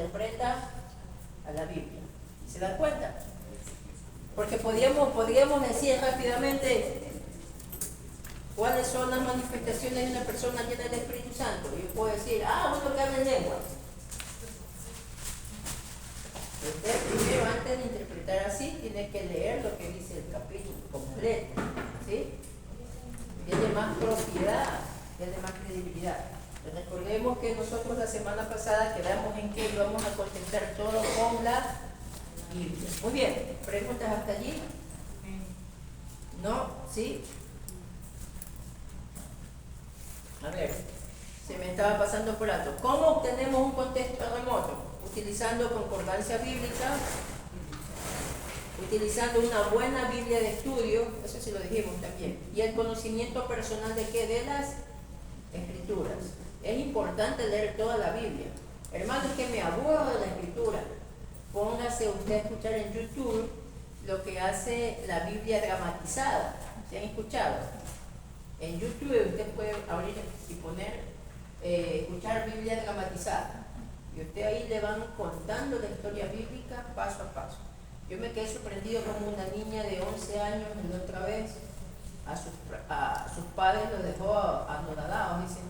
interpreta a la Biblia. ¿Se dan cuenta? Porque podríamos decir rápidamente cuáles son las manifestaciones de una persona llena del Espíritu Santo. Yo puedo decir, uno que habla en lenguas. Usted primero, antes de interpretar así, tiene que leer lo que dice el capítulo completo, ¿sí? Tiene más propiedad, tiene más credibilidad. Recordemos que nosotros la semana pasada quedamos en que íbamos a contestar todo con la Biblia. Muy bien, ¿preguntas hasta allí? ¿No? ¿Sí? A ver, se me estaba pasando por alto. ¿Cómo obtenemos un contexto remoto? Utilizando concordancia bíblica, utilizando una buena Biblia de estudio, eso sí lo dijimos también, y el conocimiento personal de qué, de las Escrituras. Es importante leer toda la Biblia. Hermanos, que me aburro de la Escritura. Póngase usted a escuchar en YouTube lo que hace la Biblia dramatizada. ¿Se han escuchado? En YouTube usted puede abrir y poner escuchar Biblia dramatizada. Y usted ahí le van contando la historia bíblica paso a paso. Yo me quedé sorprendido como una niña de 11 años, la otra vez, a sus padres los dejó anonadados, dicen,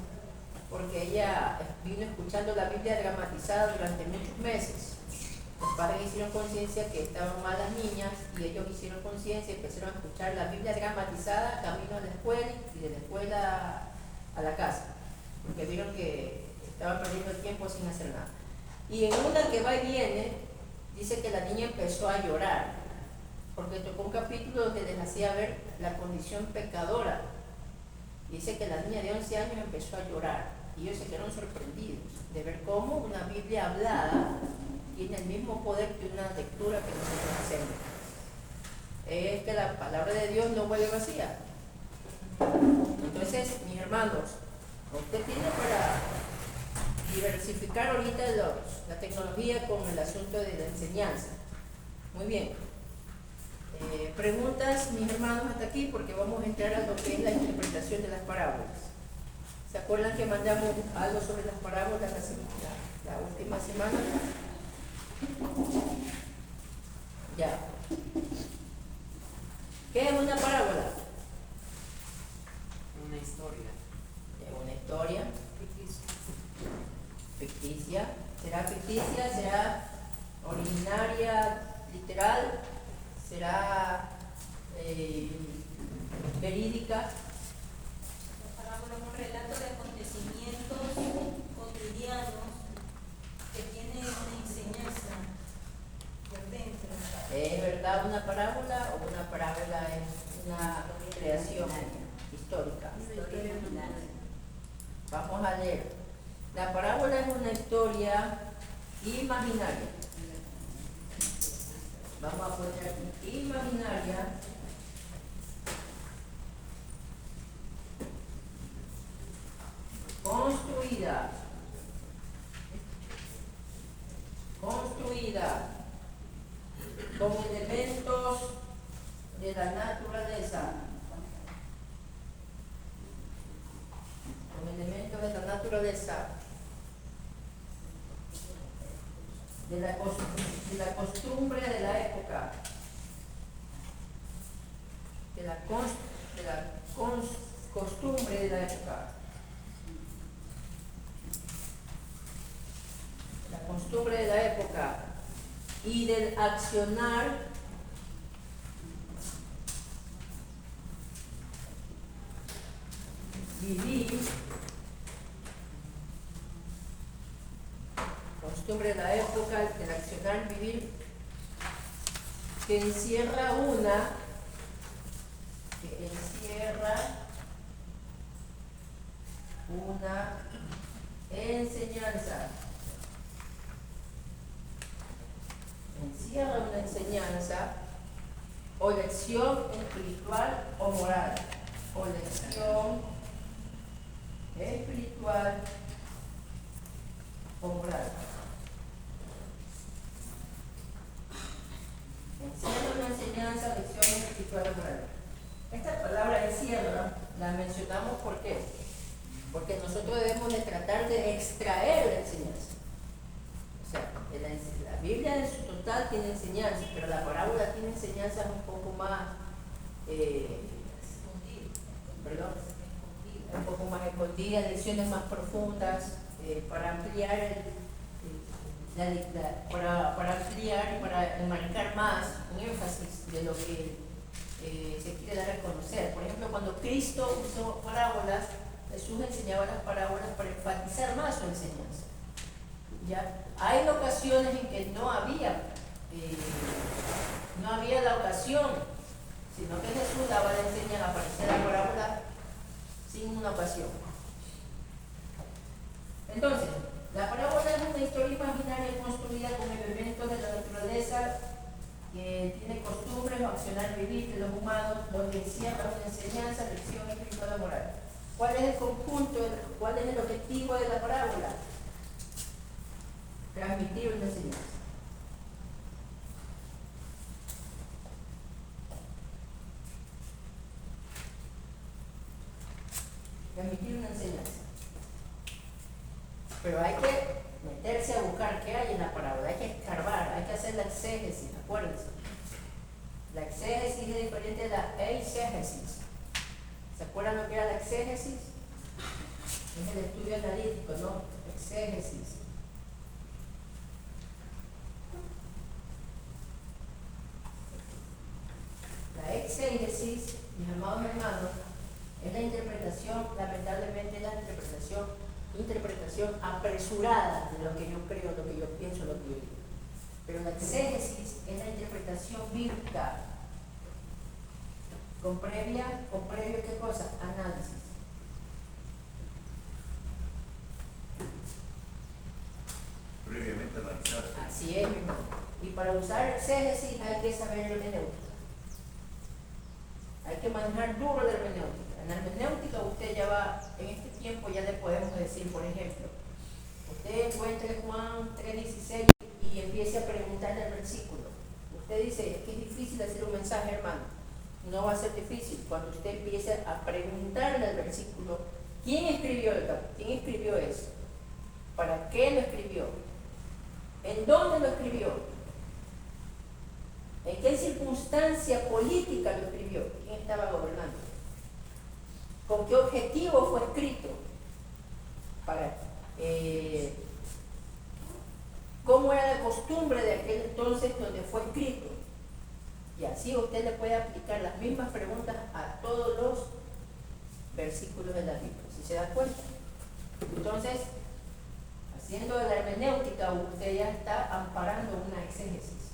porque ella vino escuchando la Biblia dramatizada durante muchos meses. Los padres hicieron conciencia que estaban mal las niñas y ellos hicieron conciencia y empezaron a escuchar la Biblia dramatizada camino a la escuela y de la escuela a la casa, porque vieron que estaban perdiendo el tiempo sin hacer nada. Y en una que va y viene, dice que la niña empezó a llorar, porque tocó un capítulo donde les hacía ver la condición pecadora. Dice que la niña de 11 años empezó a llorar y ellos se quedaron sorprendidos de ver cómo una Biblia hablada tiene el mismo poder que una lectura que nosotros hacemos. Es que la palabra de Dios no vuelve vacía. Entonces, mis hermanos, usted tiene para diversificar ahorita la tecnología con el asunto de la enseñanza. Muy bien. Preguntas, mis hermanos, hasta aquí, porque vamos a entrar a lo que es la interpretación de las parábolas. ¿Se acuerdan que mandamos algo sobre las parábolas la última semana? Ya. ¿Qué es una parábola? Una historia. Una historia ficticia. ¿Será ficticia? ¿Será originaria, literal? ¿Será verídica? La parábola es un relato de acontecimientos cotidianos que tiene una enseñanza por dentro. ¿Es verdad una parábola o una parábola es una creación histórica? Vamos a leer. La parábola es una historia imaginaria. Vamos a poner aquí imaginaria. Construida con elementos de la naturaleza. Con elementos de la naturaleza. De la costumbre de la época, costumbre de la época, la costumbre de la época y del accionar vivir, costumbre de la época, del accionar vivir, que encierra una enseñanza. Encierra una enseñanza o lección espiritual o moral. O lección espiritual o moral. Encierra una enseñanza, lección espiritual o moral. Esta palabra encierra la mencionamos ¿por qué? Porque nosotros debemos de tratar de extraer la enseñanza. O sea, la Biblia en su total tiene enseñanzas, pero la parábola tiene enseñanzas un poco más, perdón, un poco más escondidas, lecciones más profundas, para ampliar para ampliar y para enmarcar más un énfasis de lo que se quiere dar a conocer. Por ejemplo, cuando Cristo usó parábolas, Jesús enseñaba las parábolas para enfatizar más su enseñanza. ¿Ya? Hay ocasiones en que no había la ocasión, sino que Jesús daba la enseñanza, aparecía la parábola sin una ocasión. Entonces, la parábola es una historia imaginaria construida con elementos de la naturaleza que tiene costumbres o accionar vivir de los humanos, donde encierra una enseñanza, lección espiritual o moral. ¿Cuál es el conjunto, cuál es el objetivo de la parábola? Transmitir una enseñanza. Transmitir una enseñanza. Pero hay que meterse a buscar qué hay en la parábola, hay que escarbar, hay que hacer la exégesis, acuérdense. La exégesis es diferente de la eisegesis. ¿Se acuerdan lo que era la exégesis? Es el estudio analítico, ¿no? Exégesis. La exégesis, mis amados hermanos, es la interpretación, lamentablemente la interpretación apresurada de lo que yo creo, lo que yo pienso, lo que yo digo. Pero la exégesis es la interpretación bíblica con previo, ¿qué cosa? Análisis. Previamente analizar. Así es, mi hermano. Y para usar exégesis hay que saber hermenéutica. Hay que manejar duro la hermenéutica. En la hermenéutica usted ya va, en este tiempo ya le podemos decir, por ejemplo, usted encuentre Juan 3:16 y empiece a preguntarle el versículo. Usted dice que es difícil hacer un mensaje, hermano. No va a ser difícil cuando usted empiece a preguntarle el versículo. ¿Quién escribió eso? ¿Para qué lo escribió? ¿En dónde lo escribió? ¿En qué circunstancia política lo escribió? ¿Quién estaba gobernando? ¿Con qué objetivo fue escrito? ¿Cómo era la costumbre de aquel entonces donde fue escrito? Y así usted le puede aplicar las mismas preguntas a todos los versículos de la Biblia, si se da cuenta. Entonces, haciendo la hermenéutica, usted ya está amparando una exégesis.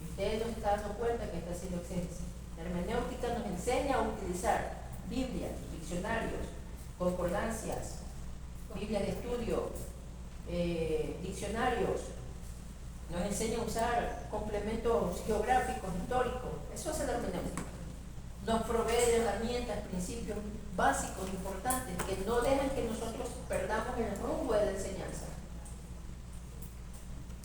Y usted no está dando cuenta que está haciendo exégesis. La hermenéutica nos enseña a utilizar Biblias, diccionarios, concordancias, Biblias de estudio, diccionarios. Nos enseña a usar complementos geográficos, históricos. Eso es la hermenéutica. Nos provee de herramientas, principios básicos, importantes, que no dejan que nosotros perdamos el rumbo de la enseñanza.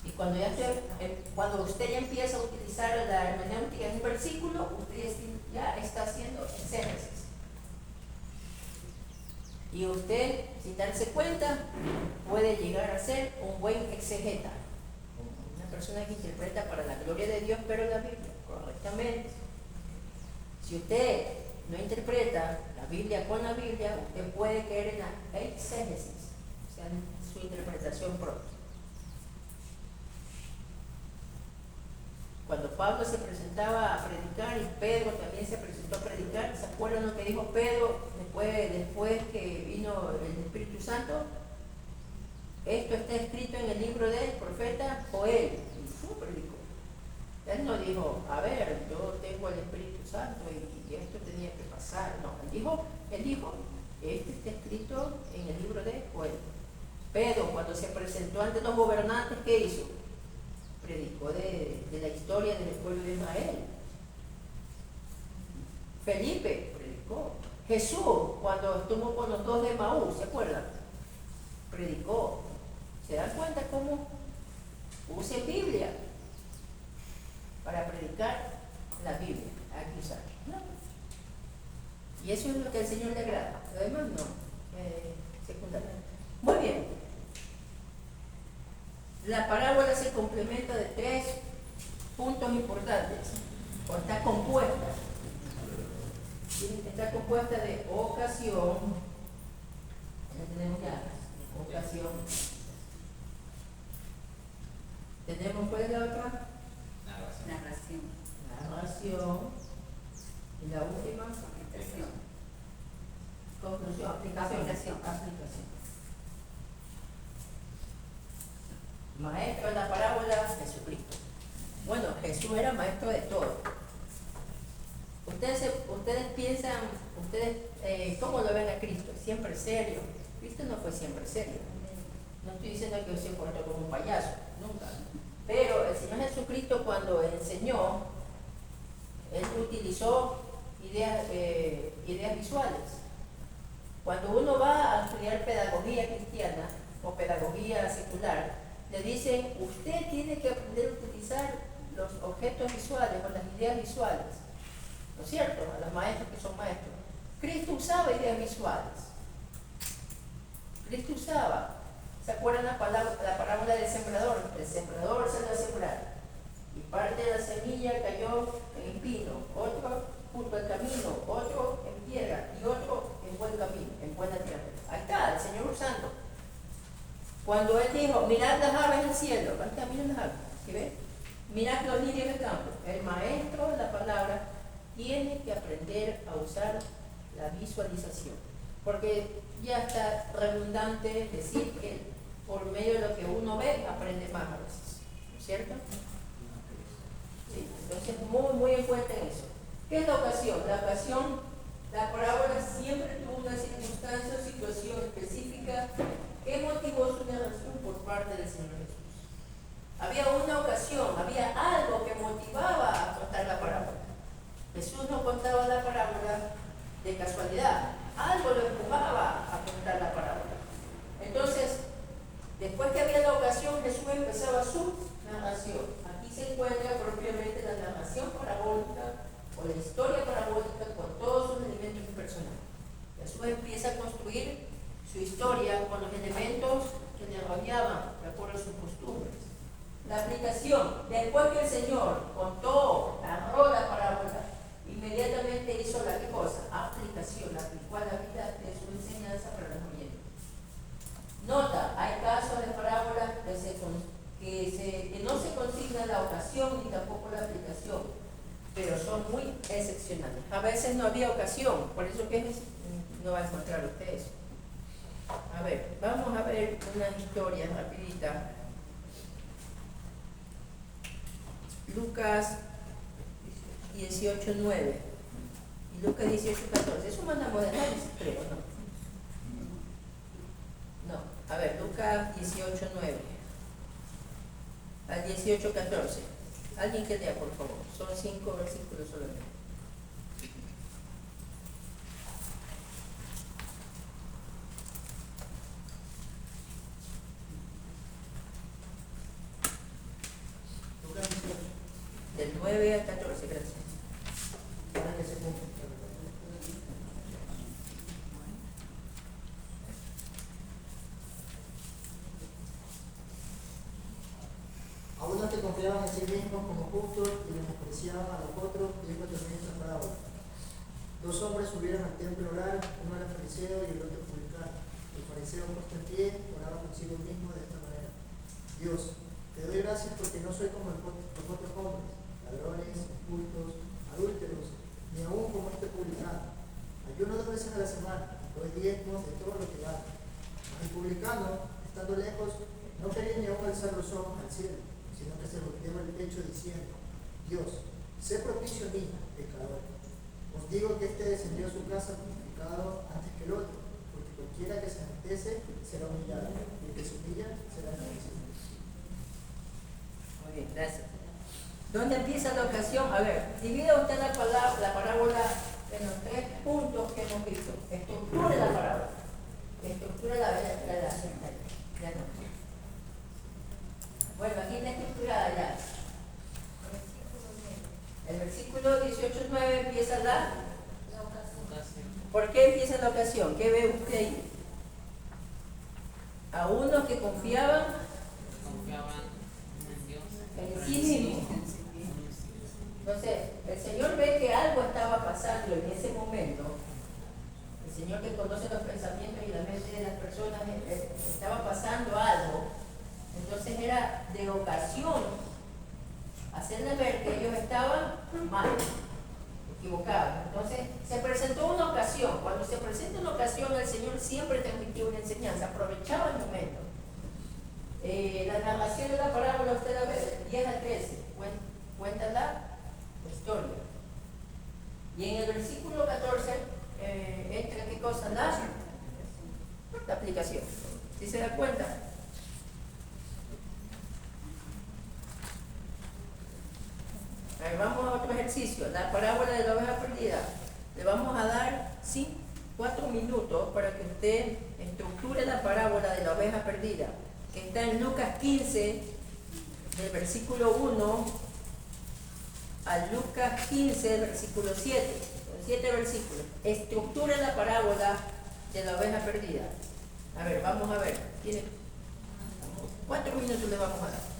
Y cuando usted ya empieza a utilizar la hermenéutica en un versículo, usted ya está haciendo exégesis. Y usted, sin darse cuenta, puede llegar a ser un buen exegeta. Una persona que interpreta para la gloria de Dios, pero la Biblia correctamente. Si usted no interpreta la Biblia con la Biblia, usted puede caer en la exégesis, o sea, en su interpretación propia. Cuando Pablo se presentaba a predicar y Pedro también se presentó a predicar, ¿se acuerdan lo que dijo Pedro después que vino el Espíritu Santo? Esto está escrito en el libro del profeta Joel. Y predicó. Él no dijo, a ver, yo tengo el Espíritu Santo y esto tenía que pasar. No, él dijo, esto está escrito en el libro de Joel. Pedro, cuando se presentó ante los gobernantes, ¿qué hizo? Predicó de la historia del pueblo de Israel. Felipe predicó. Jesús, cuando estuvo con los dos de Maús, ¿se acuerdan? Predicó. ¿Se dan cuenta cómo use Biblia para predicar la Biblia? Hay que usar, ¿no? Y eso es lo que al Señor le agrada. Lo demás no, secundario. Muy bien. La parábola se complementa de 3 puntos importantes, o está compuesta. Está compuesta de ocasión, ya tenemos ya, ocasión. Tenemos, ¿cuál es la otra? Narración. Y la última, conclusión, aplicación. Maestro de la parábola, Jesucristo. Bueno, Jesús era maestro de todo. Ustedes piensan, ¿cómo lo ven a Cristo? ¿Siempre serio? Cristo no fue siempre serio. No estoy diciendo que se portó como un payaso, nunca. Pero el Señor Jesucristo, cuando enseñó, Él utilizó ideas visuales. Cuando uno va a estudiar pedagogía cristiana o pedagogía secular, le dicen, usted tiene que aprender a utilizar los objetos visuales o las ideas visuales. ¿No es cierto? A los maestros que son maestros. Cristo usaba ideas visuales. Cristo usaba. ¿Se acuerdan la parábola del sembrador? El sembrador salió a sembrar. Y parte de la semilla cayó en espino, otro junto al camino, otro en piedra y otro en buen camino, en buena tierra. Ahí está, el Señor usando. Cuando Él dijo, mirad las aves del cielo, ahí está, miren las aves, ¿sí ven? Mirad los lirios del campo. El maestro de la palabra tiene que aprender a usar la visualización. Porque ya está redundante decir que por medio de lo que uno ve, aprende más a veces. ¿No es cierto? Sí, entonces, muy en cuenta en eso. ¿Qué es la ocasión? La parábola siempre tuvo una circunstancia o situación específica que motivó su narración por parte del Señor Jesús. Había una ocasión, había algo que motivaba a contar la parábola. Jesús no contaba la parábola de casualidad, algo lo empujaba a contar la parábola. Entonces, después que había la ocasión, Jesús empezaba su narración. Aquí se encuentra propiamente la narración parabólica o la historia parabólica con todos sus elementos impersonales. Jesús empieza a construir su historia con los elementos que le rodeaban de acuerdo a sus costumbres. La aplicación, después que el Señor narró la parábola, inmediatamente hizo la ¿qué cosa? Aplicación, aplicó a la vida de su enseñanza para los oyentes. Nota, hay casos de parábolas que no se consigna la ocasión ni tampoco la aplicación, pero son muy excepcionales. A veces no había ocasión, por eso que no va a encontrar usted eso. A ver, vamos a ver una historia rapidita. Lucas 18:9 y Lucas 18:14. Eso mandamos de análisis, creo, ¿no? No, a ver, Lucas 18:9 al 18:14. Alguien que lea, por favor. Son 5 versículos solamente. Del 9 al 14, gracias. Para que se cumpla. A unos que confiaban en sí mismos como justos y menospreciaban a los otros, dijo también esta parábola. 2 hombres subieron al templo a orar, uno era fariseo y el otro publicano. El fariseo, puesto en pie, oraba consigo mismo de esta manera: Dios, te doy gracias porque no soy como los otros hombres, ladrones, injustos, adúlteros, ni aún como este publicano. Ayuno 2 veces a la semana, doy diezmos de todo lo que gano. El publicano, estando lejos, no quería ni aún alzar los ojos al cielo, sino que se golpeaba el pecho diciendo: Dios, sé propicio a mí, pecador. Os digo que este descendió a su casa justificado antes que el otro, porque cualquiera que se enaltece será humillado, y el que se humilla será enaltecido. Muy bien, gracias. ¿Dónde empieza la ocasión? A ver, divida usted la parábola en los 3 puntos que hemos visto. Estructura la parábola. Estructura la ya no. Bueno, aquí está estructurada ya. El versículo 18:9 empieza la ocasión. ¿Por qué empieza la ocasión? ¿Qué ve usted ahí? A unos que confiaban de ocasión hacerles ver que ellos estaban mal, equivocados. Entonces se presentó una ocasión. Cuando se presenta una ocasión, el Señor siempre transmitió una enseñanza, aprovechaba el momento. La narración de la parábola usted la ve, del 10 al 13, cuenta la historia. Y en el versículo 14 entra ¿qué cosa? La aplicación. ¿Sí se da cuenta? A ver, vamos a otro ejercicio. La parábola de la oveja perdida. Le vamos a dar 4 minutos para que usted estructure la parábola de la oveja perdida, que está en Lucas 15, del versículo 1 al Lucas 15, versículo 7. 7 versículos. Estructure la parábola de la oveja perdida. A ver, vamos a ver. Tiene 4 minutos le vamos a dar.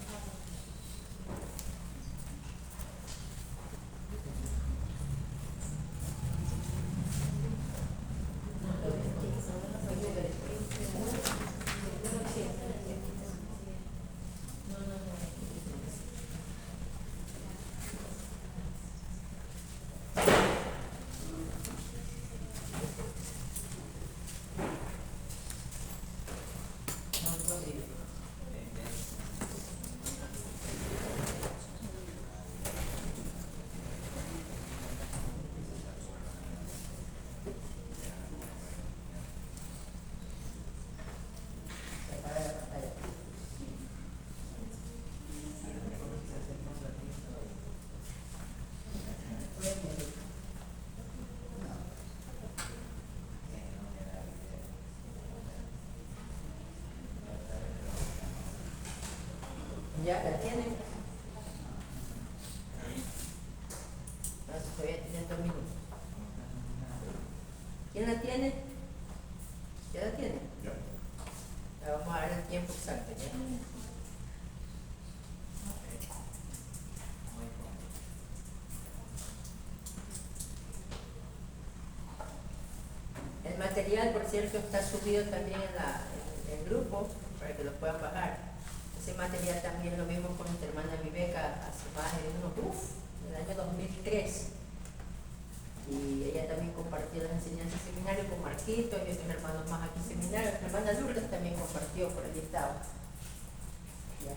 ¿Ya la tienen? Todavía tienen 2 minutos. ¿Quién la tiene? ¿Ya la tiene? Ya. Vamos a dar el tiempo exacto. ¿Ya? El material, por cierto, está subido también en el grupo para que lo puedan bajar. Ese material también lo vimos con nuestra hermana Viveca hace más de en el año 2003. Y ella también compartió las enseñanzas de seminario con Marquito y otros hermanos más aquí en seminario. Nuestra hermana Lourdes también compartió, por allí estaba. ¿Ya?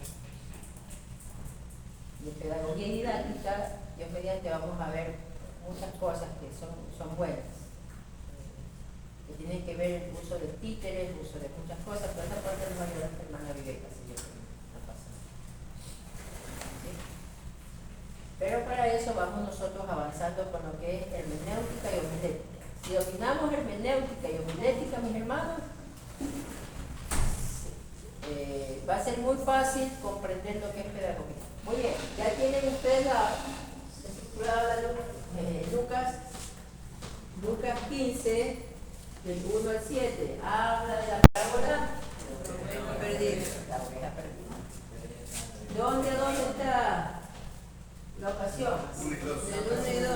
Y en pedagogía didáctica, Dios mediante, vamos a ver muchas cosas que son buenas. Que tienen que ver el uso de títeres, el uso de muchas cosas, pero esa parte nos va a ayudar nuestra hermana Viveca, si yo Pero para eso vamos nosotros avanzando con lo que es hermenéutica y homilética. Si dominamos hermenéutica y homilética, mis hermanos, va a ser muy fácil comprender lo que es pedagogía. Muy bien, ya tienen ustedes la estructurada Lucas 15, del 1 al 7. Habla de la parábola la oveja perdida. ¿Dónde está la ocasión? Del 1 y 2.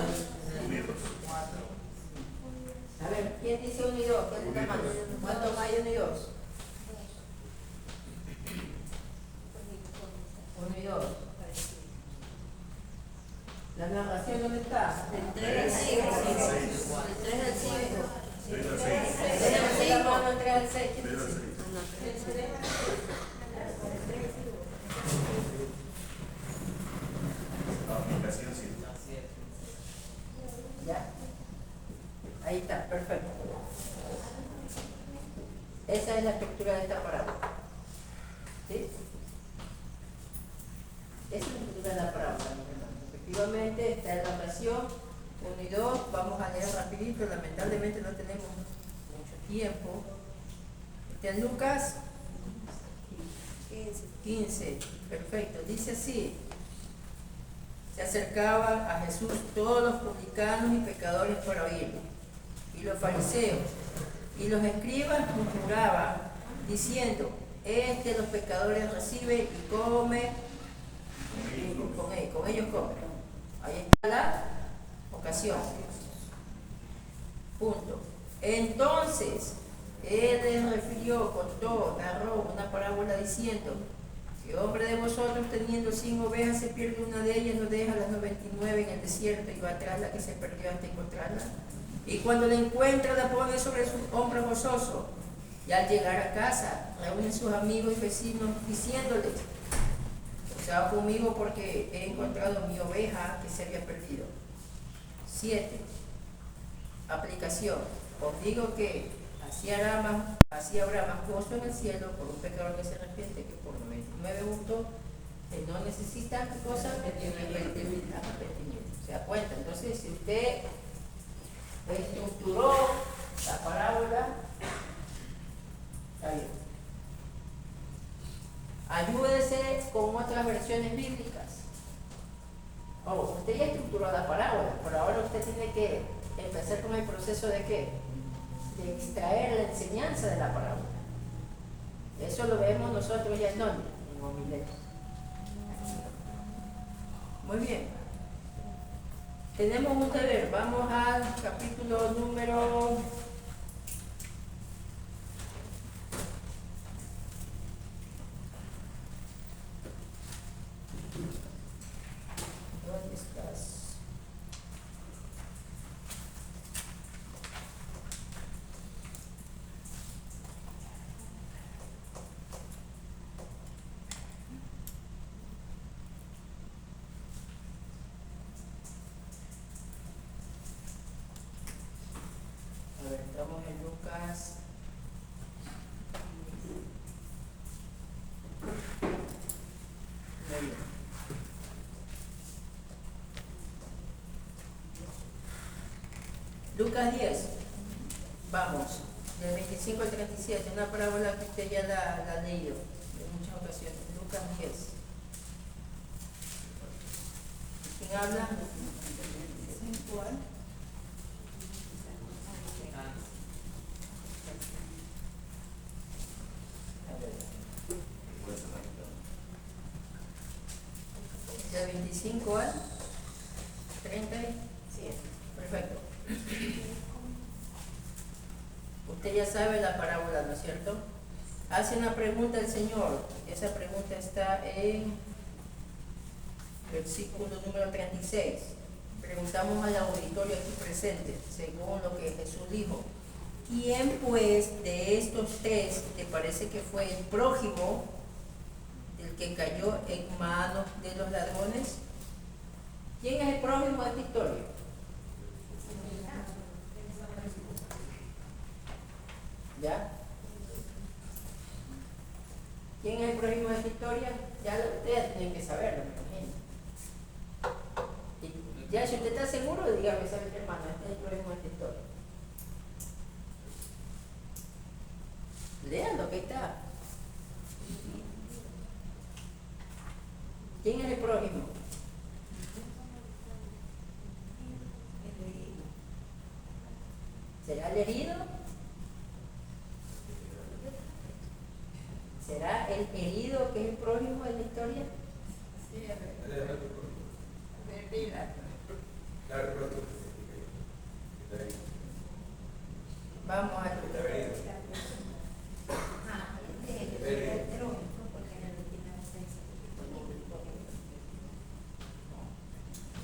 A ver, ¿quién dice 1 y 2? ¿Quién está mal? ¿Cuánto hay 1 y 2? 1 y 2. ¿La narración dónde está? Del 3 al 5. Del 3 al 5. Del 3 al 6. ¿Ya? Ahí está, perfecto. Esa es la estructura de esta parábola. ¿Sí? Esa es la estructura de la parábola, mis hermanos. Efectivamente, está en la ocasión 1 y 2. Vamos a leer rapidito, lamentablemente no tenemos mucho tiempo. Está en Lucas 15. Perfecto, dice así. Se acercaban a Jesús todos los publicanos y pecadores para oírlo, y los fariseos y los escribas murmuraban, diciendo: los pecadores recibe y come, y con ellos come. Ahí está la ocasión. Punto. Entonces, él les refirió, contó, narró una parábola diciendo: Si hombre de vosotros teniendo 100 ovejas se pierde una de ellas, no deja las 99 en el desierto y va atrás la que se perdió hasta encontrarla. Y cuando la encuentra la pone sobre su hombro gozoso. Y al llegar a casa reúnen sus amigos y vecinos diciéndoles: gozad conmigo porque he encontrado mi oveja que se había perdido. 7. Aplicación. Os digo que así habrá más gozo en el cielo por un pecador que se arrepiente que por 99 justos que no necesitan cosas arrepentimiento. ¿Se da cuenta? Entonces, si usted estructuró la parábola, está bien. Ayúdese con otras versiones bíblicas. Usted ya estructuró la parábola, pero ahora usted tiene que empezar con el proceso de ¿qué? De extraer la enseñanza de la parábola. Eso lo vemos nosotros ya en homilías. Muy bien. Tenemos un deber. Vamos al capítulo número 10, vamos, del 25 al 37, una parábola que usted ya la ha leído en muchas ocasiones. Lucas 10. ¿Quién habla? ¿Cuál? Del 25 al 37. Perfecto. Usted ya sabe la parábola, ¿no es cierto? Hace una pregunta el Señor. Esa pregunta está en versículo número 36. Preguntamos al auditorio aquí presente, según lo que Jesús dijo: ¿quién pues de estos tres te parece que fue el prójimo del que cayó en manos de los ladrones? ¿Quién es el prójimo de esta historia? ¿Ya? ¿Quién es el prójimo de esta historia? Ya ustedes tienen que saberlo, me imagino. Y ya, si usted está seguro, dígame, ¿sabe qué, hermano? Este es el prójimo de esta historia. Lean lo que está. ¿Quién es el prójimo? ¿Será el herido? ¿Será el herido que es el prójimo de la historia? Sí, vamos a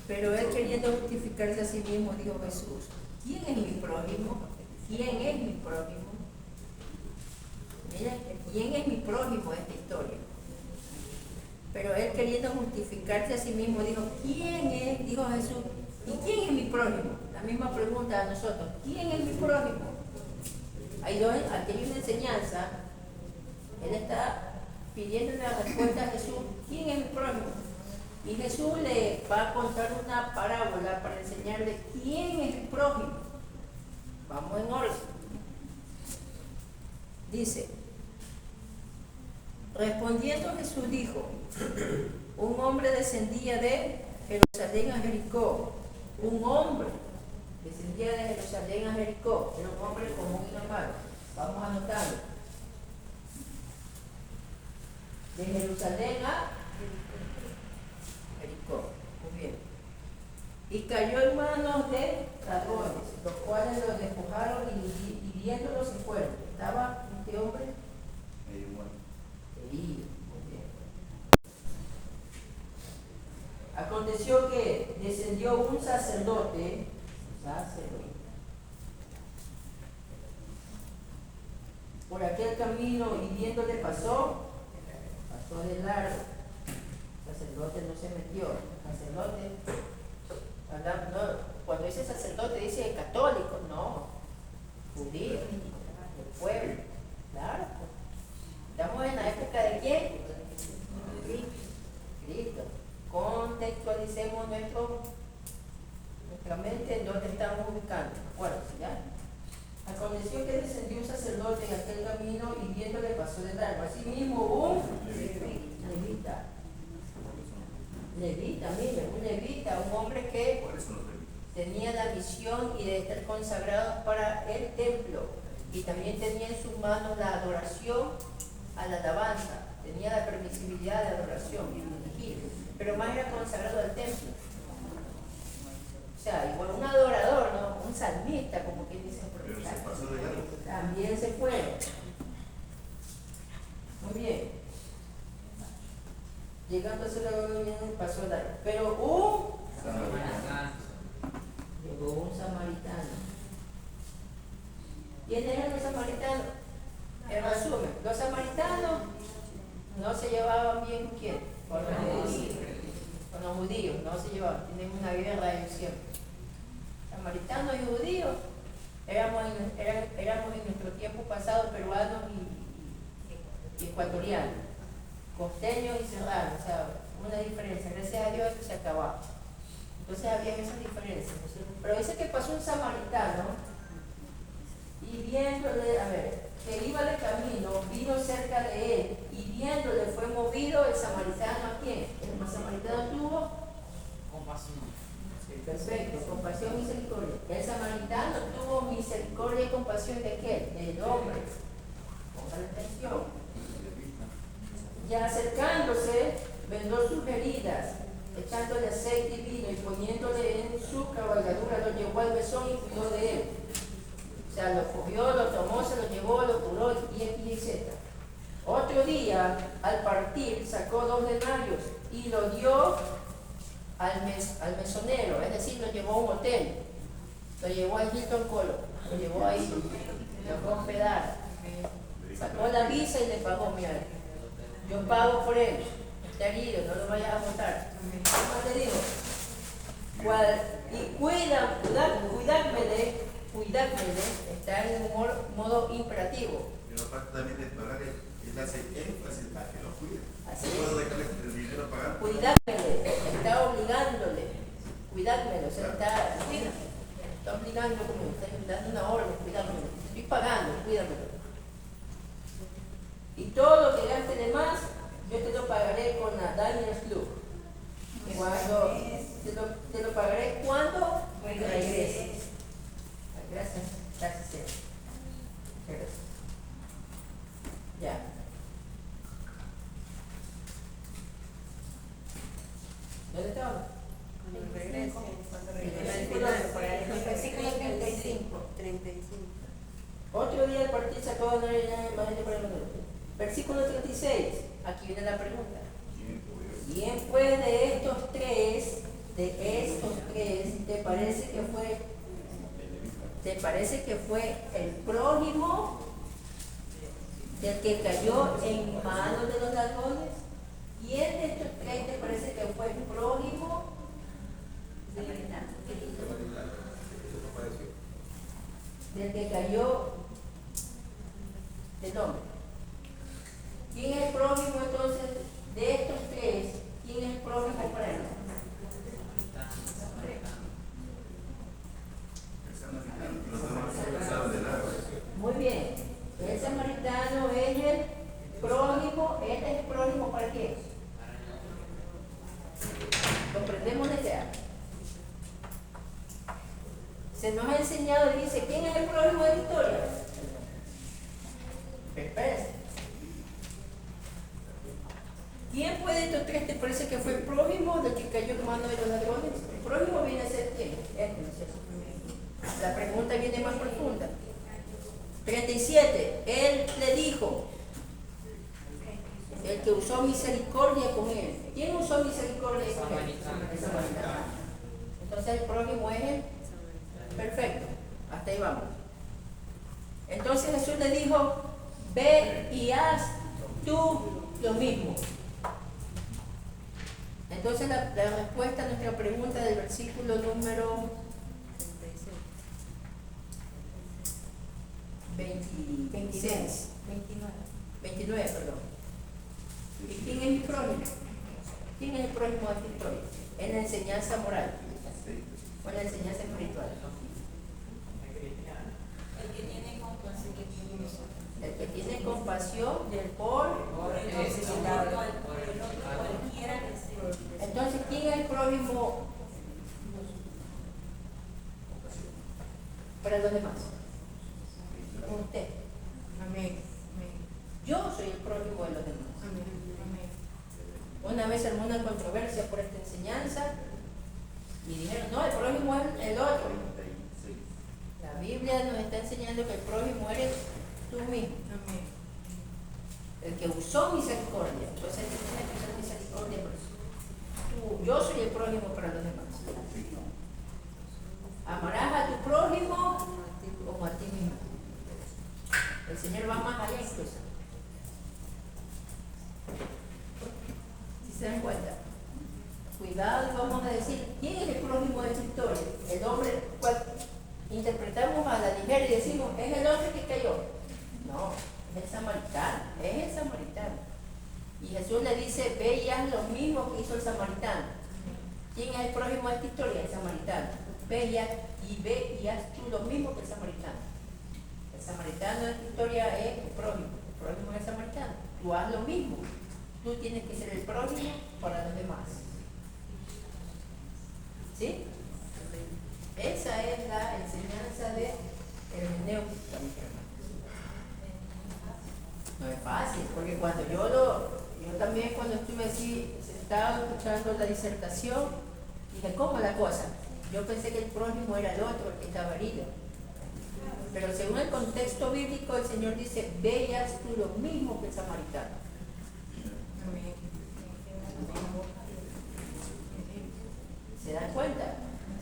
pero él, queriendo justificarse a sí mismo, dijo Jesús: ¿quién es mi prójimo? ¿Quién es mi prójimo? Mira, ¿quién es mi prójimo en esta historia? Pero él, queriendo justificarse a sí mismo, dijo: ¿quién es? Dijo Jesús: ¿y quién es mi prójimo? La misma pregunta a nosotros: ¿quién es mi prójimo? Aquí hay una enseñanza. Él está pidiendo la respuesta a Jesús: ¿quién es mi prójimo? Y Jesús le va a contar una parábola para enseñarle quién es el prójimo. Vamos en orden. Dice: respondiendo Jesús dijo: un hombre descendía de Jerusalén a Jericó. Un hombre descendía de Jerusalén a Jericó. Era un hombre común y normal. Vamos a anotarlo. De Jerusalén a Jericó. Muy bien. Y cayó en manos de ladrones, los cuales lo despojaron y hiriéndolo se fueron. Estaba este hombre herido. Muy bien. Aconteció que descendió un sacerdote, por aquel camino y viéndole pasó de largo. El sacerdote no se metió. Sacerdote, no, cuando dice sacerdote dice católico, no, judío, el pueblo, claro. Estamos en la época de ¿quién? Cristo. Contextualicemos nuestra mente en donde estamos ubicando. Bueno, ¿ya? Aconteció que descendió un sacerdote en aquel camino y viéndole pasó de largo. Asimismo un levita. Mire, un levita, un hombre que tenía la misión y de estar consagrado para el templo. Y también tenía en sus manos la adoración a la alabanza. Tenía la permisibilidad de adoración y dirigir, pero más era consagrado al templo. O sea, igual un adorador, ¿no? Un salmista, como quien dice por el también se fue. Muy bien. Llegando a su lado, pasó el largo. Pero llegó un samaritano. ¿Quiénes eran los samaritanos? En resumen, los samaritanos no se llevaban bien con quién, con los judíos, no se llevaban, tienen una guerra ellos siempre. Samaritanos y judíos éramos en nuestro tiempo pasado peruanos y ecuatorianos, costeños y serranos, o sea, una diferencia. Gracias a Dios eso se acababa. Entonces había esas diferencias. Pero dice que pasó un samaritano y viéndole, que iba de camino, vino cerca de él y viéndole fue movido el samaritano. ¿A quién? El samaritano tuvo compasión. Perfecto, compasión y misericordia. El samaritano tuvo misericordia y compasión de qué? Del hombre. Pongan atención. Y acercándose, vendó sus heridas, echándole aceite y vino y poniéndole en su cabalgadura, lo llevó al mesón y cuidó de él. O sea, lo cogió, lo tomó, se lo llevó, lo curó y etc. Otro día, al partir, sacó 2 denarios y lo dio al mesonero, es decir, lo llevó a un hotel, lo llevó al Hilton Colo, lo llevó ahí, lo fue a hospedar, sacó la visa y le pagó. Mira, yo pago por él, está herido, no lo vayas a botar. ¿Cómo te digo? Y cuidádmele, está en un modo imperativo. Pero aparte también de pagar, él hace énfasis para que lo cuide. Así no puedo dejarle el dinero a pagar. Cuidádmele, está obligándole, cuidádmelo, o sea, está obligando, como está dando una orden, cuidádmelo. Estoy pagando, cuídamelo. Y todo lo que gaste de más, yo te lo pagaré con la Diners Club. Cuando te lo pagaré cuando regreses. Gracias, gracias. Ya. ¿Dónde estaba? Regreso. El versículo 35. Otro día el partido sacó a versículo 36. Aquí viene la pregunta. ¿Quién fue de estos tres, te parece que fue el prójimo del que cayó en manos de los ladrones? ¿Quién de estos 3 te parece que fue el prójimo del que cayó del hombre? ¿Quién es el prójimo entonces de estos 3? ¿Quién es el prójimo para él? Muy bien. El samaritano es el prójimo. ¿Este es el prójimo para qué? ¿Comprendemos la idea? Se nos ha enseñado y dice, ¿quién es el prójimo de la historia? Espérense. ¿Quién fue de estos 3 te parece que fue el prójimo del que cayó en manos de los ladrones? El prójimo viene a ser quién? La pregunta viene más profunda. 37. Él le dijo, El que usó misericordia con él. ¿Quién usó misericordia con él? El samaritano. Entonces el prójimo es el perfecto. Hasta ahí vamos. Entonces Jesús le dijo, ve y haz tú lo mismo. Entonces la respuesta a nuestra pregunta del versículo número 26, 29, perdón. ¿Y quién es mi prójimo? ¿Quién es el prójimo de esta historia? Es la enseñanza moral o la enseñanza espiritual. El que tiene compasión, El que tiene compasión del por el necesitado, por el otro, cualquiera que sea. Entonces, ¿quién es el prójimo para los demás? Usted. Amén. Yo soy el prójimo de los demás. Amén. Una vez armó una controversia por esta enseñanza y dijeron, no, el prójimo es el otro. La Biblia nos está enseñando que el prójimo eres tú mismo. Amén. El que usó misericordia. Entonces, el que tiene que usar misericordia por eso. Yo soy el prójimo para los demás. Amarás a tu prójimo como a ti mismo. El Señor va más allá incluso. Si se dan cuenta. Cuidado, vamos a decir, ¿quién es el prójimo de esta historia? El hombre, cual interpretamos a la ligera y decimos, es el hombre que cayó. No, es el samaritano, es el samaritano. Y Jesús le dice, ve y haz lo mismo que hizo el samaritano. ¿Quién es el prójimo de esta historia? El samaritano. Ve y haz tú lo mismo que el samaritano. El samaritano de esta historia es el prójimo es el samaritano. Tú haz lo mismo. Tú tienes que ser el prójimo para los demás. ¿Sí? Esa es la enseñanza de hermenéutica, mis hermanos. No es fácil, porque cuando yo también cuando estuve así sentado escuchando la disertación, dije, ¿cómo la cosa? Yo pensé que el prójimo era el otro, el que estaba herido. Pero según el contexto bíblico, el Señor dice, ve y haz tú lo mismo que el samaritano. Amén. ¿Se dan cuenta?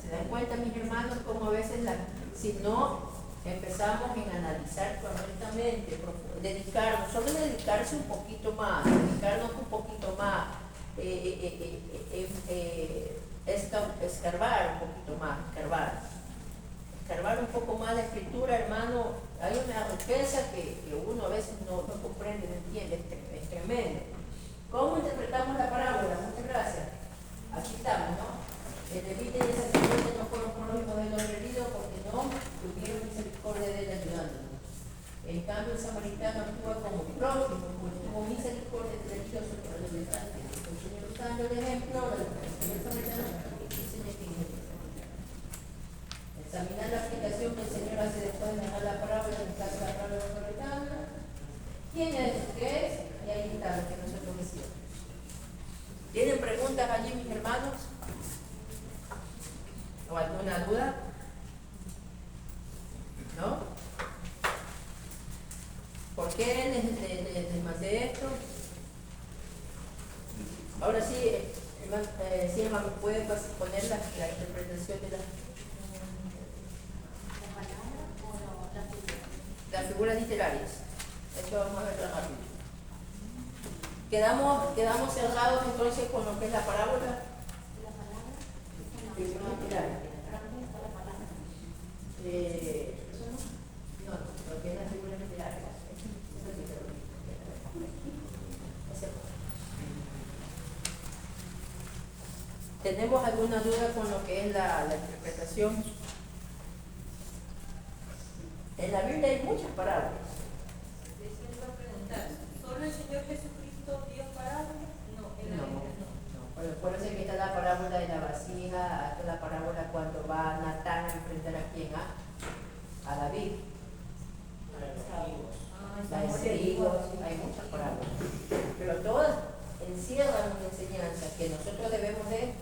¿Se dan cuenta, mis hermanos, cómo a veces si no empezamos en analizar correctamente, dedicarnos, solo dedicarse un poquito más, dedicarnos un poquito más, escarbar un poquito más, escarbar un poco más la escritura, hermano, hay una riqueza que uno a veces no comprende, no entiende, es tremendo. ¿Cómo interpretamos la parábola? Muchas gracias. Aquí estamos, ¿no? El levita y el sacerdote no fueron prójimos del hombre herido porque no tuvieron misericordia de él ayudándonos. En cambio, el samaritano actúa como prójimo, porque tuvo misericordia del herido sobre los levantes. El Señor, usando el ejemplo, el samaritano enseña quién es el samaritano. Examinar la aplicación que el Señor hace después de dejar la parábola, en el caso de la parábola samaritana. ¿Quién es? ¿Qué es? Y ahí está lo que nosotros decimos. ¿Tienen preguntas allí, mis hermanos? ¿O alguna duda? ¿No? ¿Por qué les mandé esto? Ahora sí, hermano, ¿puede poner la interpretación de las figuras literarias? Esto vamos a verlo rápido. Quedamos cerrados entonces con lo que es la parábola. No, lo que es la figura literaria. ¿Tenemos alguna duda con lo que es la interpretación? En la Biblia hay muchas parábolas. Les iba a preguntar, ¿solo el Señor Jesucristo dio parábolas? No, en la Biblia no. Por eso que está la parábola de la vasija, hasta la parábola cuando va Natán a enfrentar a quién, a David. Las higos, hay muchas parábolas. Pero todas encierran una enseñanza que nosotros debemos de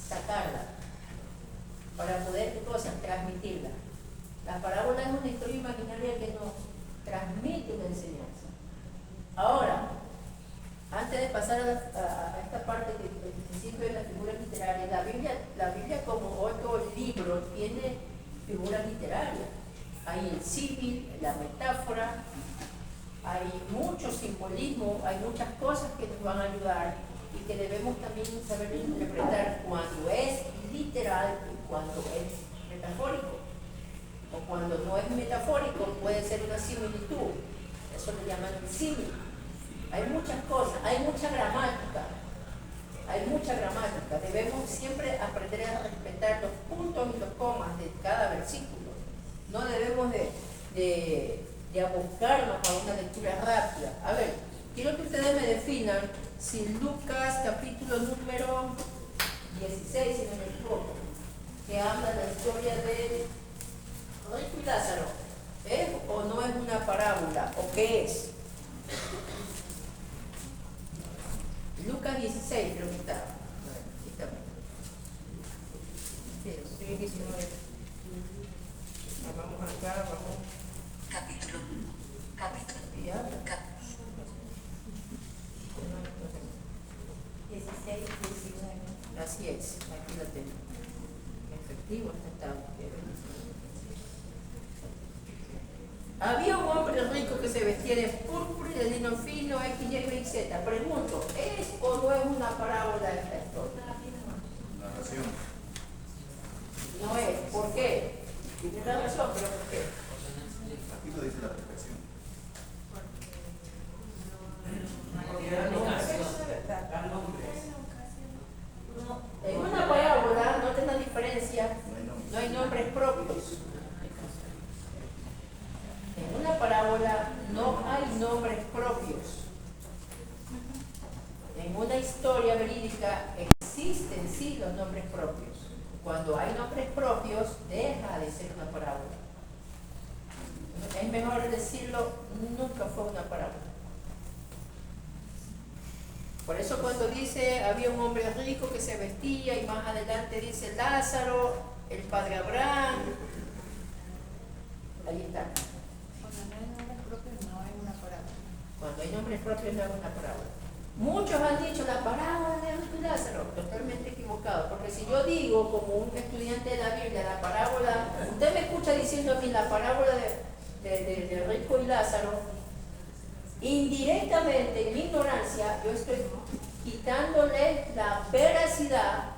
sacarla para poder, ¿qué cosa? Transmitirla. La parábola es una historia imaginaria que nos transmite una enseñanza. Ahora, literaria. La Biblia como otro libro tiene figuras literarias. Hay el símil, la metáfora, hay mucho simbolismo, hay muchas cosas que nos van a ayudar y que debemos también saber interpretar cuando es literal y cuando es metafórico. O cuando no es metafórico puede ser una similitud. Eso le llaman el símil. Hay muchas cosas, hay mucha gramática. Debemos siempre aprender a respetar los puntos y los comas de cada versículo. No debemos de abocarnos a una lectura rápida. A ver, quiero que ustedes me definan si Lucas capítulo número 16, si no me equivoco, que habla de la historia de Rico y Lázaro, ¿es o no es una parábola? ¿O qué es? Lucas 16 creo que está. Aquí está. Sí, 19. Vamos acá, vamos. Capítulo. Y habla. 16, 19. Así es, aquí la tengo. Efectivo, está. Había un hombre rico que se vestía de púrpura y de lino fino, X, Y, y Z. Pregunto, ¿es o no es una parábola esta historia? Narración. No es. ¿Por qué? Tiene la razón, pero ¿por qué? Aquí lo dice la perfección. En una parábola, noten la diferencia, no hay nombres propios. En una parábola no hay nombres propios. En una historia verídica existen sí los nombres propios. Cuando hay nombres propios, deja de ser una parábola. Es mejor decirlo, nunca fue una parábola. Por eso cuando dice, había un hombre rico que se vestía, y más adelante dice Lázaro, el padre Abraham, ahí está. Cuando no hay nombres propios, no es una parábola. Cuando hay nombres propios no es una parábola. Muchos han dicho la parábola de Rico y Lázaro, totalmente equivocado, porque si yo digo como un estudiante de la Biblia, la parábola, usted me escucha diciendo a mí la parábola de Rico y Lázaro, indirectamente, en mi ignorancia, yo estoy quitándole la veracidad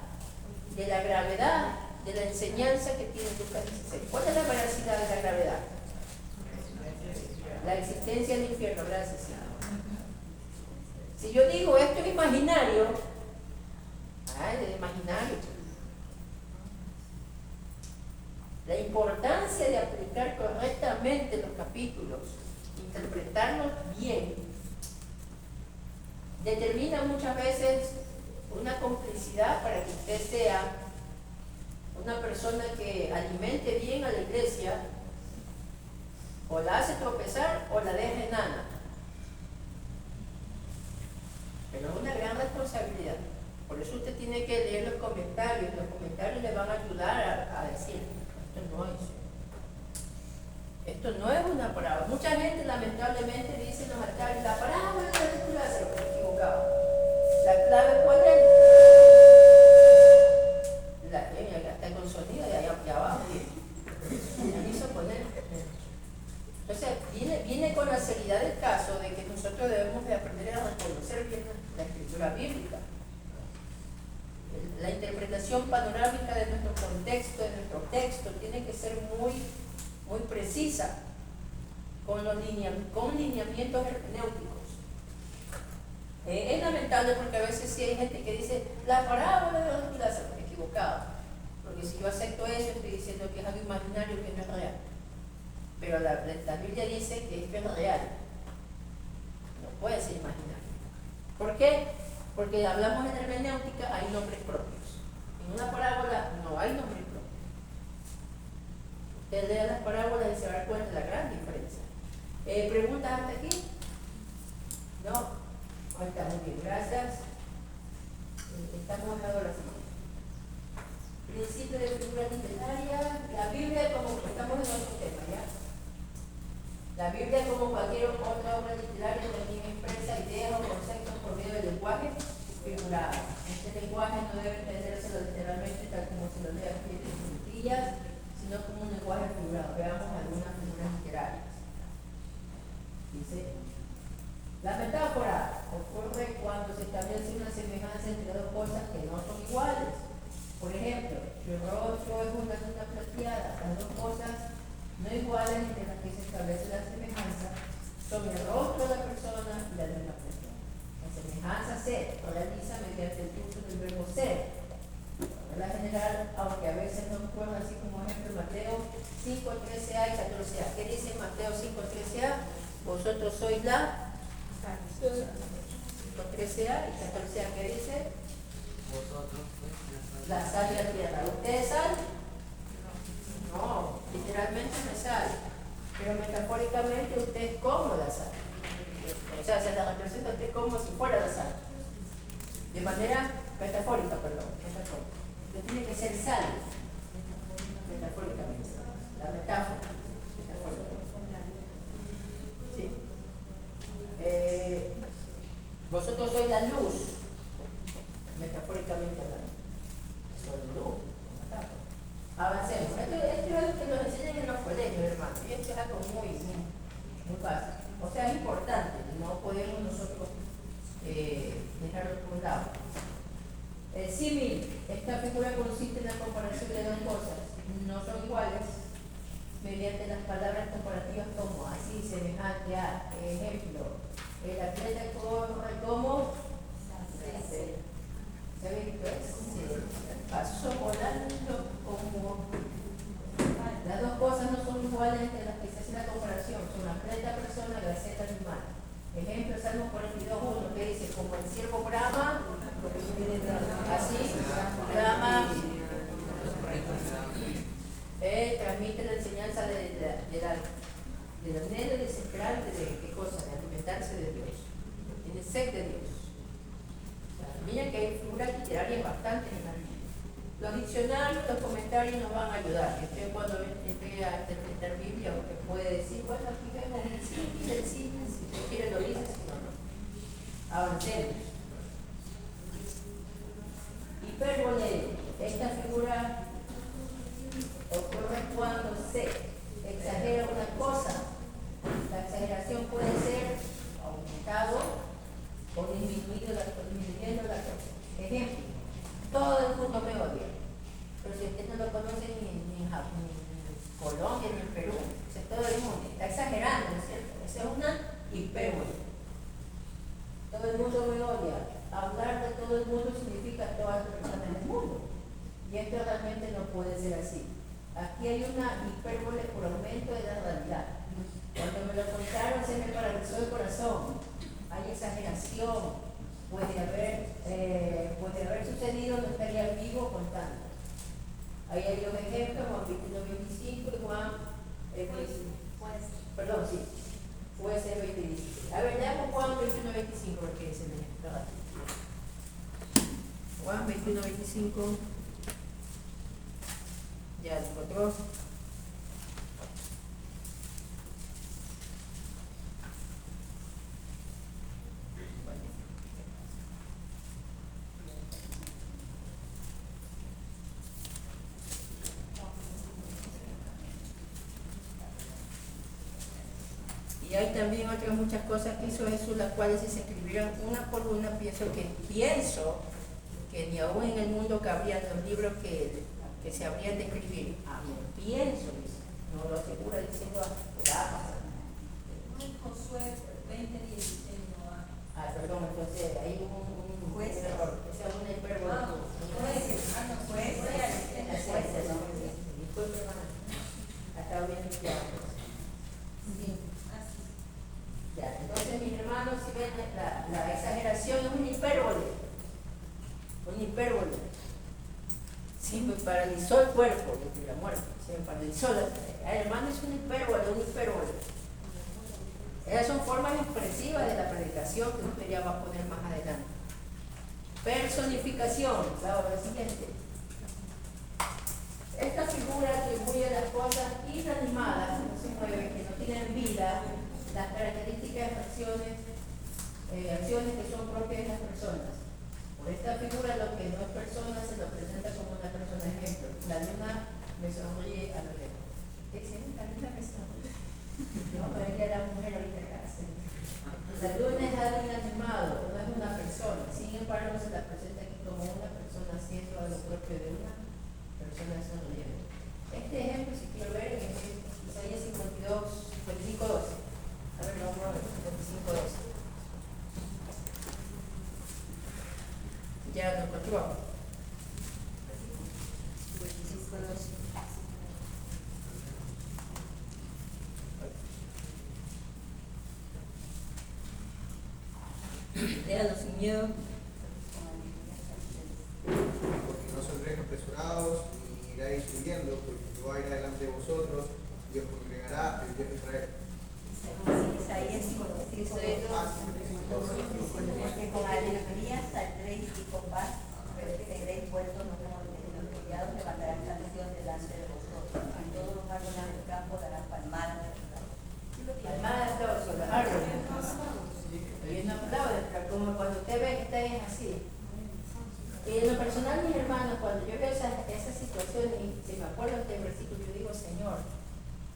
de la gravedad de la enseñanza que tiene Lucas 16. ¿Cuál es la veracidad de la gravedad? La existencia del infierno, gracias. Si yo digo esto es imaginario, es imaginario. La importancia de aplicar correctamente los capítulos, interpretarlos bien, determina muchas veces una complicidad para que usted sea una persona que alimente bien a la iglesia, o la hace tropezar o la deja enana. Pero es una gran responsabilidad. Por eso usted tiene que leer los comentarios. Los comentarios le van a ayudar a decir, esto no es una parábola. Mucha gente lamentablemente dice en los altares, la parábola de la lectura se lo equivocado. La clave cuál es? Está con sonido de allá abajo. Me hizo poner. Entonces, viene con la seriedad del caso de que nosotros debemos de aprender a reconocer bien la escritura bíblica. La interpretación panorámica de nuestro contexto, de nuestro texto, tiene que ser muy precisa, con lineamientos hermenéuticos. Es lamentable porque a veces sí hay gente que dice, la parábola de los Lázaro, equivocado. Porque si yo acepto eso, estoy diciendo que es algo imaginario, que no es real. Pero la Biblia dice que es real. No puede ser imaginario. ¿Por qué? Porque hablamos en hermenéutica, hay nombres propios. En una parábola no hay nombres propios. Usted lea las parábolas y se va a dar cuenta de la gran diferencia. ¿Preguntas hasta aquí? No. Ahí está, muy bien, gracias. Estamos en adoración. Principio de figura literaria, la Biblia como, estamos en otro tema, ¿ya? La Biblia, como cualquier otra obra literaria, también expresa ideas o conceptos por medio del lenguaje figurado. Este lenguaje no debe entendérselo literalmente tal como se lo lee aquí en puntillas, sino como un lenguaje figurado. Veamos algunas figuras literarias. Dice, la metáfora ocurre cuando se establece una semejanza entre dos cosas que no son iguales. Por ejemplo, su rostro es una luna plateada. Las dos cosas no iguales entre las que se establece la semejanza son el rostro de la persona y la luna plateada. La semejanza se realiza mediante el uso del verbo ser. En la general, aunque a veces no ocurre, así como ejemplo Mateo 5, 13a y 14a. ¿Qué dice Mateo 5, 13a? Vosotros sois la 13a y 14a. ¿Qué dice? La sal de la tierra. ¿Usted es sal? No, literalmente no es sal. Pero metafóricamente usted es como la sal. O sea, se la representa a usted como si fuera la sal. De manera metafórica, perdón. Metafórica. Usted tiene que ser sal. Metafóricamente. La metáfora. Sí. Vosotros sois la luz. Metafóricamente hablando. Soy luz. Metáfora. Avancemos. Esto es algo que nos enseñan en los colegios, hermanos. Y esto es algo muy básico. O sea, es importante. No podemos nosotros dejarlo por un lado. El símil. Esta figura consiste en la comparación de dos cosas. No son iguales mediante las palabras comparativas como así, semejante a, ejemplo. El atleta corre como ¿se ve esto? Pasó volando como. Las dos cosas no son iguales entre las que se hace la comparación. Son atleta, persona, gaceta, animal. Ejemplo, Salmo 42:1 que dice, como el ciervo brama, así brama. Transmite la enseñanza del anhelo desesperante de qué cosa, de alimentarse de Dios. Tiene sed de Dios. Mira que hay figuras literarias bastante en la Biblia. Los diccionarios, los comentarios nos van a ayudar. Usted cuando entre a interpretar Biblia, usted puede decir, bueno, aquí vemos el sí, si usted quiere lo dice, si no, no. Avancemos. Hipérbole. Esta figura ocurre cuando se exagera una cosa. La exageración puede ser aumentado o disminuyendo la cosa. Ejemplo, todo el mundo me odia, pero si usted no lo conoce ni en Colombia ni en Perú, todo el mundo está exagerando, ¿no es cierto? Esa es una hipérbole. Todo el mundo me odia. Hablar de todo el mundo significa todas las personas del mundo, y esto realmente no puede ser así. Aquí hay una hipérbole por aumento de la realidad. Cuando me lo contaron se me paralizó el corazón. Hay exageración. Puede haber sucedido, no estaría vivo contando. Ahí hay dos ejemplos, Juan 21:25 y Juan perdón, sí, puede ser 20:17. A ver, leamos Juan 21:25 porque se me está. Juan 21:25. Ya lo encontró. Y hay también otras muchas cosas que hizo Jesús, las cuales si se escribieran una por una, pienso que ni aún en el mundo cabrían los libros que se habrían de escribir. Pienso, no lo asegura diciendo Josué 20:16 no va. perdón, entonces hay un error. Esa es una hipérbole. Disculpe, hermana. Acá bien limpiado. Ya, entonces, mis hermanos, si ven, la exageración es una hipérbole. Una hipérbole. Sí, me paralizó el cuerpo, de la muerte. Se me paralizó hermano, es una hipérbole. Esas son formas expresivas de la predicación que usted ya va a poner más adelante. Personificación, la siguiente. Esta figura atribuye a las cosas inanimadas, que no se mueven, que no tienen vida, las características de acciones que son propias de las personas. Por Esta figura, lo que no es persona, se lo presenta como una persona ejemplo. La luna me sonríe a lo lejos. Excelente, la luna me sonríe. No, pero ella era mujer ahorita casi. La luna es alguien animado, no es una persona. Sin embargo, se la presenta aquí como una persona haciendo lo propio de una persona sonriendo. Este ejemplo, si quiero ver, en Isaías 55:12. A ver, vamos a ver, 55:12. Ya nos continuamos. 55:12. Léalo sin miedo. Porque no saldréis apresurados, ni iráis huyendo, porque Jehová irá delante de vosotros, y os congregará el Dios de Israel. Isaías 55:2. Porque con alegría saldréis y con paz seréis vueltos, no como los collados levantarán canción delante de vosotros. Y todos los árboles del campo darán palmadas. Palmadas, aplausos, los árboles. Y no aplauden, pero como cuando usted ve que está bien así. Y en lo personal, mis hermanos, cuando yo veo esa situación y si me acuerdo de este versículo, yo digo, Señor,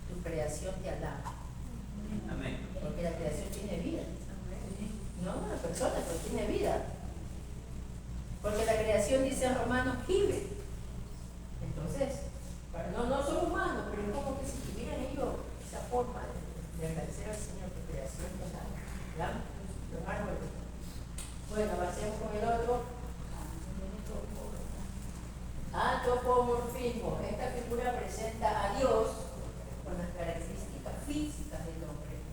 tu creación te alaba. Amén. Porque la creación tiene vida. No una persona, pero tiene vida. Porque la creación, dice en Romanos, vive. Entonces, no son humanos, pero es como que si tuvieran ellos esa forma de agradecer al Señor tu creación te alaba. Los árboles. Bueno, avancemos con el otro. Antropomorfismo. Esta figura presenta a Dios con las características físicas del hombre.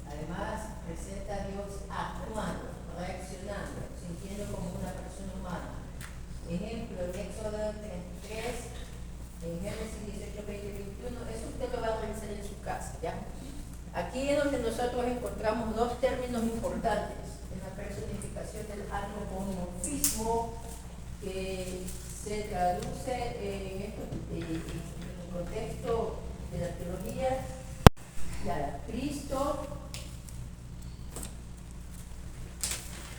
Además, presenta a Dios actuando, reaccionando, sintiendo como una persona humana. Ejemplo, en Éxodo 33, en Génesis 18, 20, 21, eso usted lo va a revisar en su casa, ¿ya? Aquí es donde nosotros encontramos dos términos importantes en la personificación del antropomorfismo, que se traduce en el contexto de la teología, ya,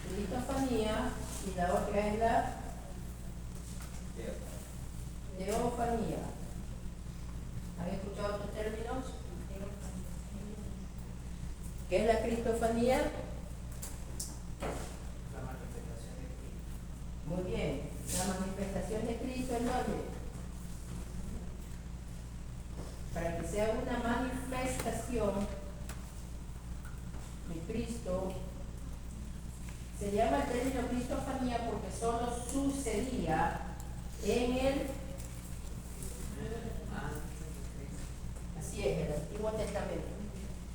Cristofanía, y la otra es la teofanía. ¿Han escuchado estos términos? ¿Qué es la cristofanía? La manifestación de Cristo. Muy bien, la manifestación de Cristo en dónde? Para que sea una manifestación de Cristo, se llama el término cristofanía porque solo sucedía en el, así es, el Antiguo Testamento.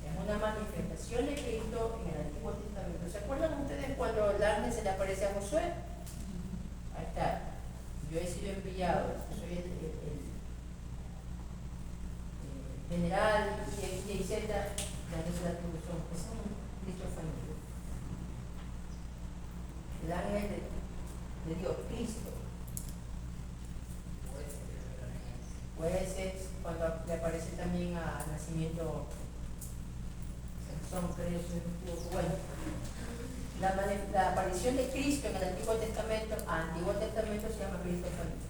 Es una manifestación de Cristo en el Antiguo Testamento. ¿Se acuerdan ustedes cuando el ángel se le aparece a Josué? Ahí está. Yo he sido enviado, soy el general, y Z, la que es la atribución. Es un cristofanía. El ángel de Dios, Cristo. Pues es cuando le aparece también al nacimiento. Bueno, la aparición de Cristo en el Antiguo Testamento se llama cristofanía.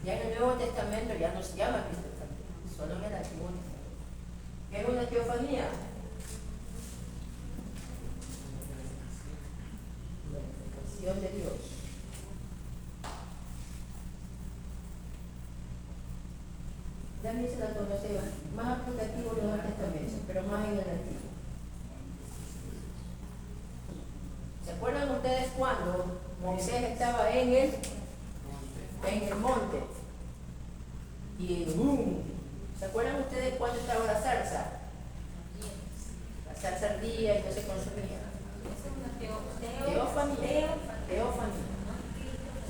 Ya en el Nuevo Testamento ya no se llama cristofanía, solo en el Antiguo Testamento. ¿Qué es una teofanía? La manifestación de Dios. También se la conoce más aplicativo en el Nuevo Testamento, pero más en el Antiguo. ¿Se acuerdan ustedes cuando Moisés estaba en el monte? Y ¡boom! ¿Se acuerdan ustedes cuando estaba la zarza? La zarza ardía y no se consumía. Teofanía.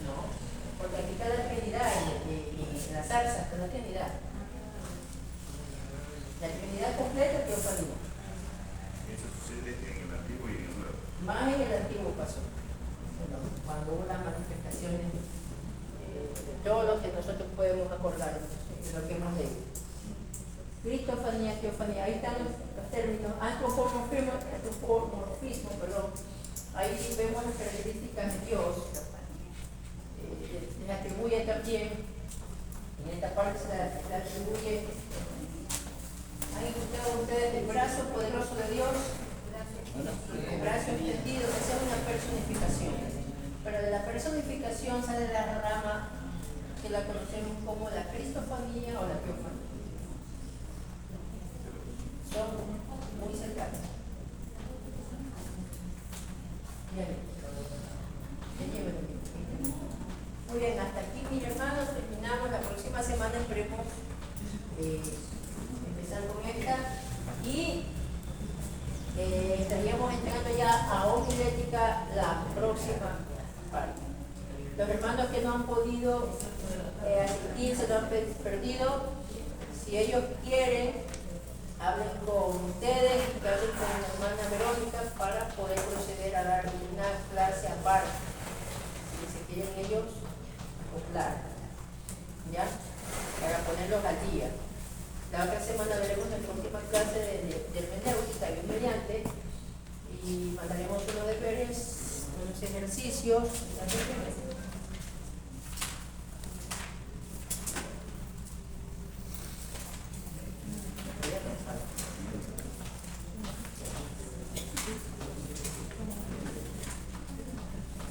No, porque aquí está la Trinidad y la zarza está la Trinidad. La Trinidad completa es teofanía. Eso sucede en el Antiguo y en el Nuevo. Más en el Antiguo pasó. Bueno, cuando hubo las manifestaciones de todo lo que nosotros podemos acordarnos de lo que hemos leído. Cristofanía, teofanía, ahí están los términos. Antropomorfismo, perdón. Ahí vemos las características de Dios también, en esta parte se le atribuye. ¿Han escuchado ustedes el brazo poderoso de Dios? El brazo extendido, esa es una personificación. Pero de la personificación sale la rama que la conocemos como la cristofanía o la teofanía. Son muy cercanos. Muy bien, hasta aquí mis hermanos, terminamos. La próxima semana esperemos empezar con esta y estaríamos entrando ya a homilética la próxima parte. Los hermanos que no han podido asistir, se lo han perdido, si ellos quieren, hablen con ustedes, que hablen con la hermana Verónica para poder proceder a dar una clase aparte. Si se quieren ellos, claro, ¿ya? Para ponerlos al día. La otra semana veremos nuestra última clase de hermenéutica, Dios mediante, y mandaremos unos deberes, unos ejercicios.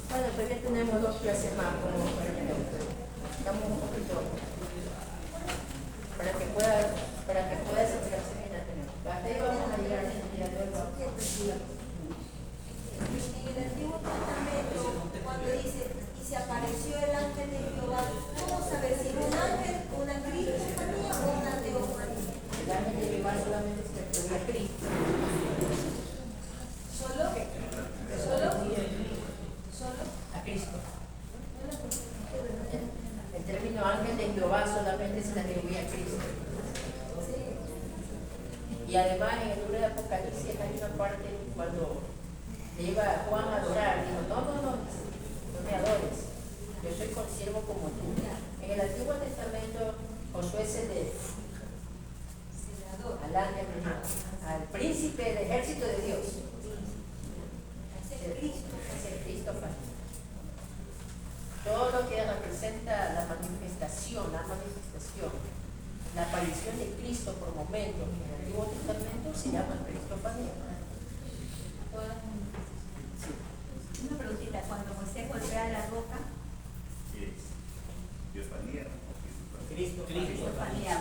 Bueno, todavía tenemos 2 clases más como hermenéutica. Estamos un poquito para que pueda centrarse bien la temática. Hasta ahí vamos a llegar en el día de hoy. En el Antiguo Testamento, cuando dice, y se apareció el ángel de Jehová, ¿cómo saber si era un ángel, una cristofanía o una teofanía? El ángel de Jehová solamente se refiere a Cristo. ¿Solo? A Cristo. El término ángel de Jehová solamente se le atribuye a Cristo. Y además en el libro de Apocalipsis hay una parte cuando le iba a Juan a adorar, dijo, no me adores, yo soy consiervo como tú. En el Antiguo Testamento Josué se le adora al ángel de Dios, al príncipe del ejército de Dios. Es el Cristo. Todo lo que representa la manifestación, la aparición de Cristo por momentos en el Antiguo Testamento se llama cristofanía. Una preguntita, cuando Moisés golpea la roca, cristofanía,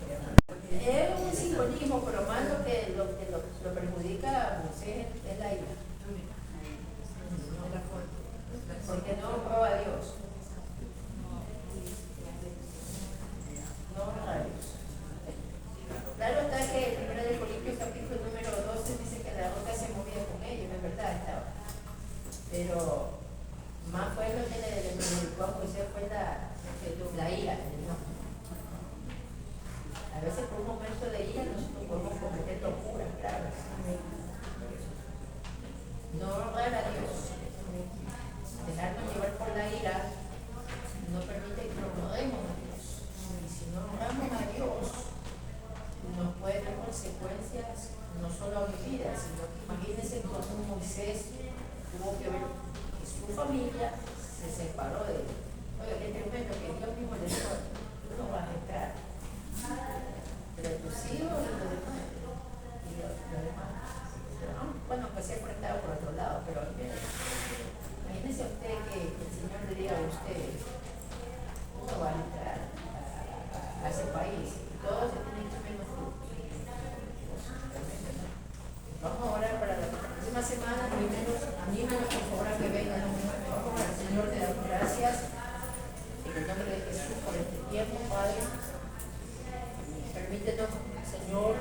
¿verdad? Es un simbolismo, pero más lo perjudica a Moisés es la ira. Porque no honró a Dios. No honró a Dios. Claro está que el 1 Corintios capítulo número 12 dice que la roca se movía con ellos, es verdad estaba. Pero más fue lo que le perjudicó a Moisés fue la ira. A veces por un momento de ira nosotros podemos cometer locuras, claro. No honrar a Dios. Dejarnos llevar por la ira no permite que nos honremos a Dios. Y si no honramos a Dios, nos puede dar consecuencias no solo a mi vida, sino que imagínense cómo Moisés tuvo que ver que su familia se separó de él. Oye, qué tremendo que Dios mismo le dijo, tú no vas a entrar. Pero tus hijos y los demás. Bueno, pues se ha enfrentado por otro lado, pero imagínese usted que el Señor le diga a usted, uno va a entrar a ese país, y todos se tienen que menos frutos. Vamos a orar para la próxima semana, anímenos por favor a que vengan. Vamos a orar, Señor, te damos gracias en el nombre de Jesús por este tiempo, Padre. Permítenos, Señor,